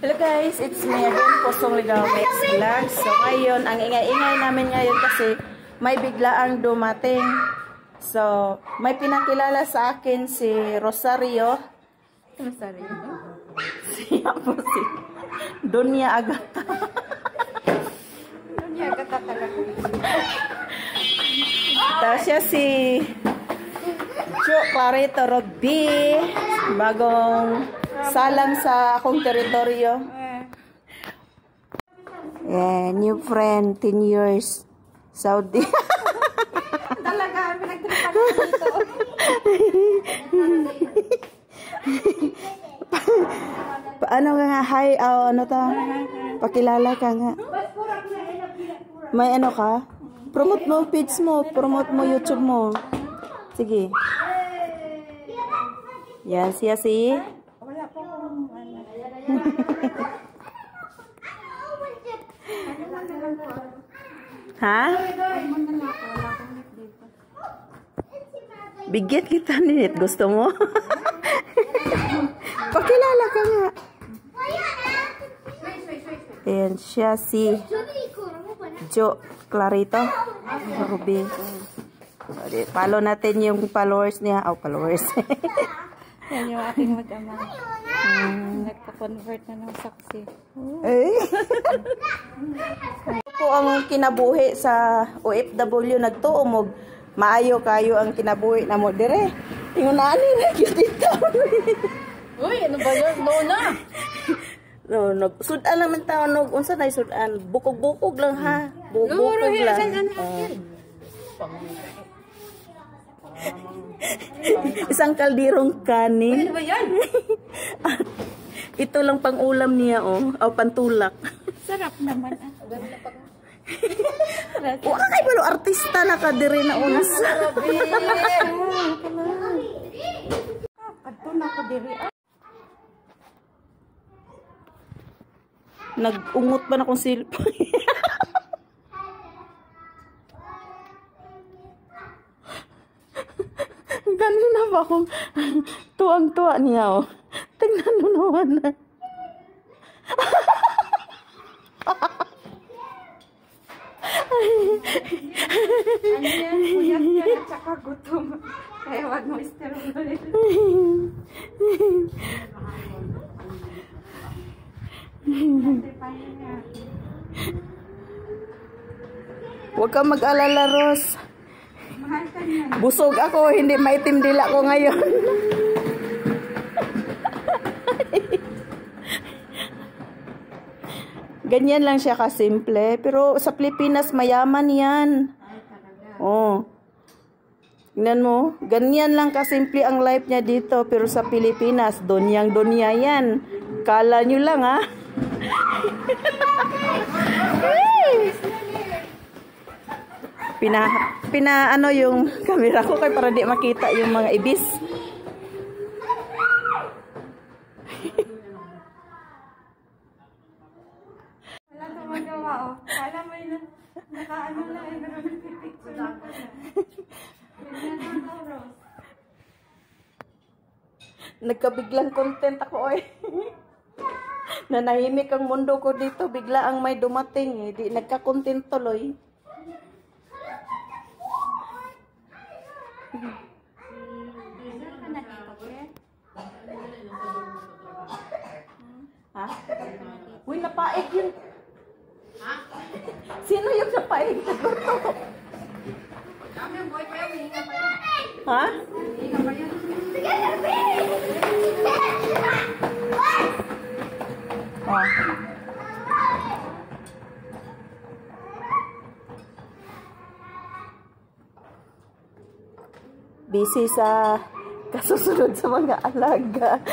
Hello guys, it's me again, Pusong Ligaw Mix Vlog. So ngayon, ang ingay-ingay namin ngayon kasi may biglaang dumating. So, may pinakilala sa akin si Rosario. Rosario? Siya po si Donya Agata. Donya Agata talaga. Tapos siya si Cho Clarito Robby. Bagong salang sa akong teritoryo. Yeah, new friend, 10 years. Saudi. Talaga, pinagtripan ko dito. Ano ka nga? Hi, ano to? Pakilala ka nga. May ano ka? Promote mo page mo, promote mo YouTube mo. Sige. Yan, siya si Wala po akong ha? Bigyan kita nit. Gusto mo? Pakilala ka nga. Ayan siya si Jo Clarito Ruby. Follow natin yung followers niya. Oh, followers. Yan yung aking mag-ama. Nagpa-convert na ng saksi. Eh? Po ang kinabuhi sa OFW nagtuo mo maayo kayo ang kinabuhi na mo dire. Tingon na ani na dito. Uy, ano ba yun? Noon na. No, nagsudan naman taon og unsa nay sudan? Bukog-bukog lang ha. Bukog lang. Isang kaldirong kanin. Ano ba yan? Ito lang pang ulam niya oh, o pantulak. Sarap naman. Wa kay balo artista na ka diri na unas. Adto na ko diri. Nag-ungot ba na kong cellphone? Kanina ba akong tuwang-tuwa niya oh. Tingnan mo naman na. Ano yan? Uyat yan at saka gutom. Kaya wag mo steroid. Huwag kang mag-alala, Ros. Mahal ka niyan. Busog ako, hindi maitim dila ko ngayon. Ganyan lang siya kasimple. Pero sa Pilipinas, mayaman yan. Oh. Tingnan mo. Ganyan lang kasimple ang life niya dito. Pero sa Pilipinas, donyang-donya yan. Kala nyo lang, ha? Ano yung camera ko kay para di makita yung mga ibis. Wala ka magawa, oh. Kala mo yun, naka-ano lang, naka-picture na pala. Ganyan ako, Rose. Nagkabiglang content ako, oy. Nanahimik ang mundo ko dito, bigla ang may dumating, eh. Di nagka-content tuloy. Ha? Uy, napaig yun. Ha? Sino yung napaig? Ha? Oh. Busy sa kasusunod sa mga alaga.